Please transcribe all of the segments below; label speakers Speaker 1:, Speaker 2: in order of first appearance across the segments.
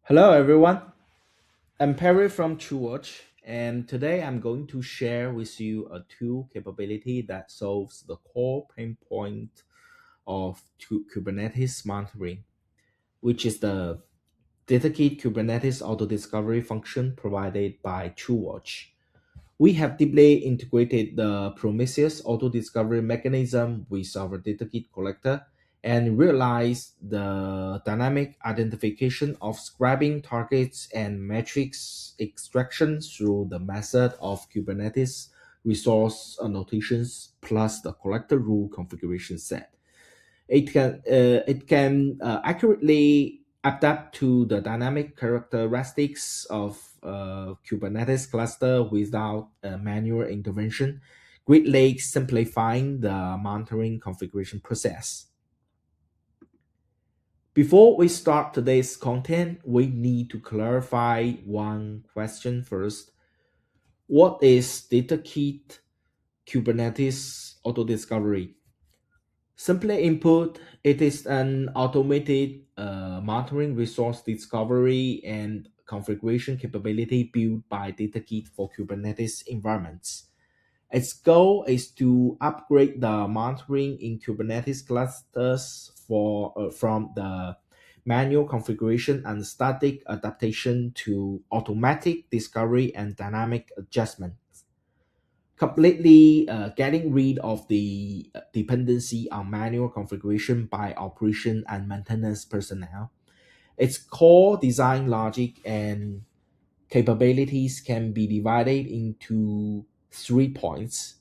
Speaker 1: Hello, everyone. I'm Perry from TrueWatch, and today I'm going to share with you a tool capability that solves the core pain point of Kubernetes monitoring, which is the Datakit Kubernetes Autodiscovery function provided by TrueWatch. We have deeply integrated the Prometheus auto-discovery mechanism with our datakit collector and realized the dynamic identification of scribing targets and metrics extraction through the method of Kubernetes resource annotations plus the collector rule configuration set. It can accurately adapt to the dynamic characteristics of Kubernetes cluster without manual intervention, greatly simplifying the monitoring configuration process. Before we start today's content, we need to clarify one question first. What is DataKit Kubernetes Autodiscovery? Simply input, it is an automated monitoring resource discovery and configuration capability built by Datakit for Kubernetes environments. Its goal is to upgrade the monitoring in Kubernetes clusters from the manual configuration and static adaptation to automatic discovery and dynamic adjustment, completely getting rid of the dependency on manual configuration by operation and maintenance personnel. Its core design logic and capabilities can be divided into 3 points.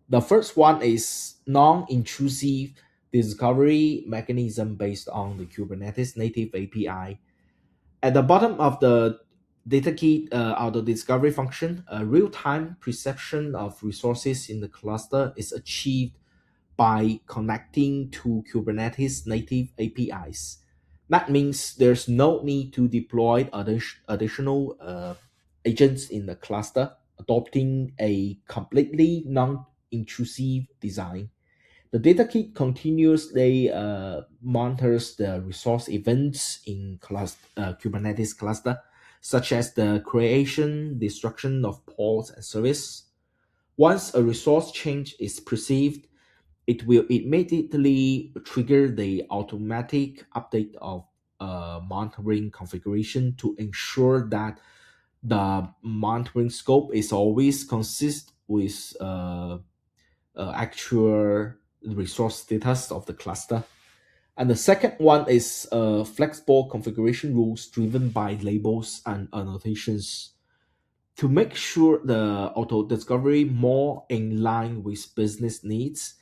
Speaker 1: The first one is non-intrusive discovery mechanism based on the Kubernetes native API. At the bottom of the DataKit auto discovery function, a real-time perception of resources in the cluster is achieved by connecting to Kubernetes native APIs. That means there's no need to deploy additional agents in the cluster, adopting a completely non-intrusive design. The datakit continuously monitors the resource events in Kubernetes cluster, such as the creation, destruction of pods and service. Once a resource change is perceived, it will immediately trigger the automatic update of monitoring configuration to ensure that the monitoring scope is always consistent with actual resource status of the cluster. And the second one is flexible configuration rules driven by labels and annotations to make sure the auto discovery more in line with business needs.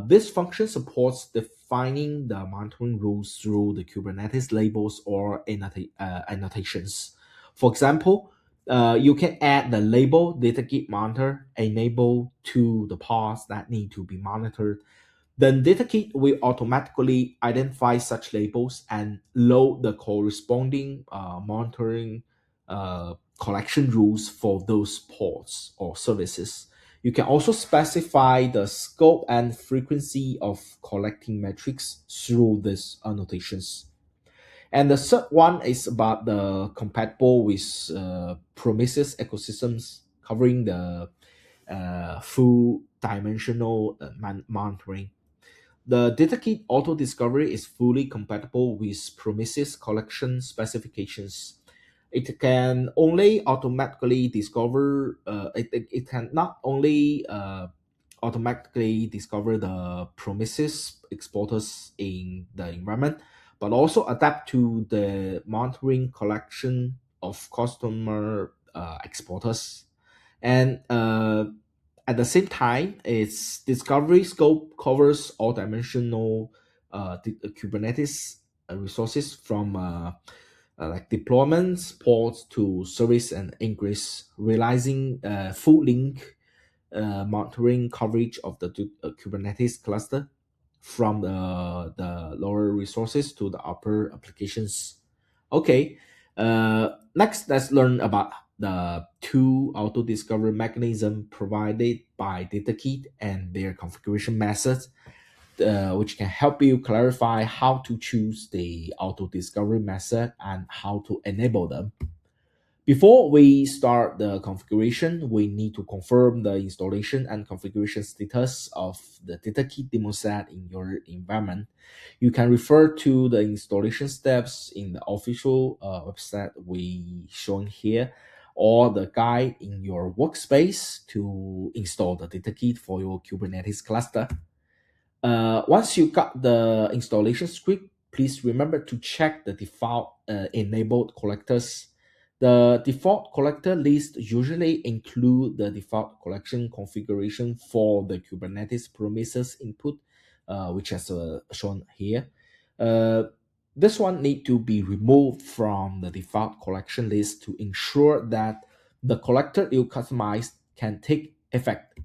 Speaker 1: This function supports defining the monitoring rules through the Kubernetes labels or annotations. For example, you can add the label datakit monitor enable to the pods that need to be monitored. Then datakit will automatically identify such labels and load the corresponding monitoring collection rules for those pods or services. You can also specify the scope and frequency of collecting metrics through these annotations. And the third one is about the compatible with Prometheus ecosystems, covering the full dimensional monitoring. The DataKit Auto Discovery is fully compatible with Prometheus collection specifications. It can only automatically discover. It can not only automatically discover the Prometheus exporters in the environment, but also adapt to the monitoring collection of customer exporters. And at the same time, its discovery scope covers all dimensional Kubernetes resources from like deployments, ports to service and ingress, realizing full link monitoring coverage of the Kubernetes cluster from the lower resources to the upper applications. Okay, next let's learn about the two auto discovery mechanism provided by DataKit and their configuration methods. which can help you clarify how to choose the auto discovery method and how to enable them. Before we start the configuration, we need to confirm the installation and configuration status of the Datakit demo set in your environment. You can refer to the installation steps in the official website we shown here, or the guide in your workspace to install the Datakit for your Kubernetes cluster. Once you got the installation script, please remember to check the default enabled collectors. The default collector list usually include the default collection configuration for the Kubernetes Prometheus input, which is shown here. Uh, this one need to be removed from the default collection list to ensure that the collector you customized can take effect.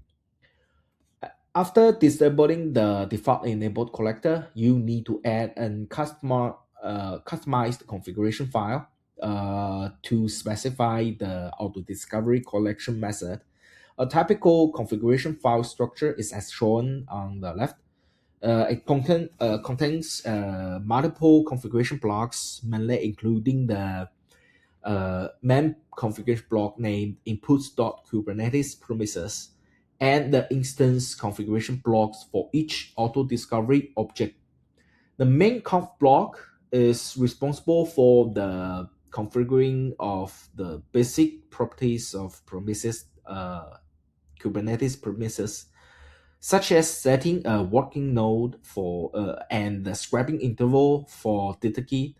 Speaker 1: After disabling the default enabled collector, you need to add a customized configuration file to specify the auto discovery collection method. A typical configuration file structure is as shown on the left. It contains multiple configuration blocks, mainly including the main configuration block named inputs.kubernetes promises and the instance configuration blocks for each auto discovery object. The main conf block is responsible for the configuring of the basic properties of Prometheus Kubernetes Prometheus, such as setting a working node for and the scrapping interval for data key,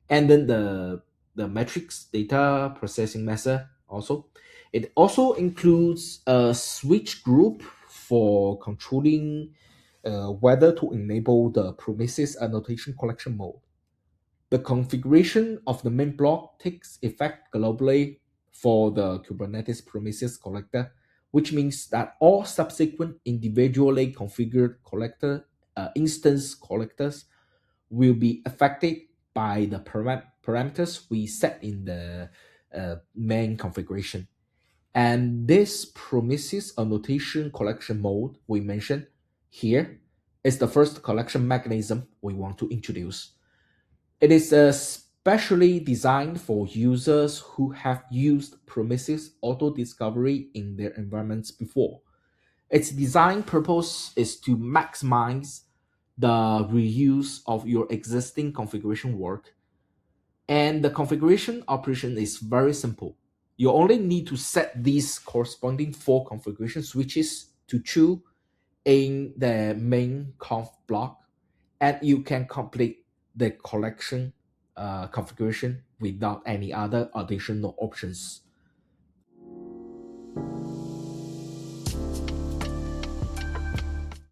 Speaker 1: and then the matrix data processing method also. It also includes a switch group for controlling whether to enable the Prometheus annotation collection mode. The configuration of the main block takes effect globally for the Kubernetes Prometheus collector, which means that all subsequent individually configured collector instance collectors will be affected by the parameters we set in the main configuration. And this Prometheus annotation collection mode we mentioned here is the first collection mechanism we want to introduce. It is specially designed for users who have used Prometheus auto discovery in their environments before. Its design purpose is to maximize the reuse of your existing configuration work. And the configuration operation is very simple. You only need to set these corresponding four configuration switches to true in the main conf block, and you can complete the collection configuration without any other additional options.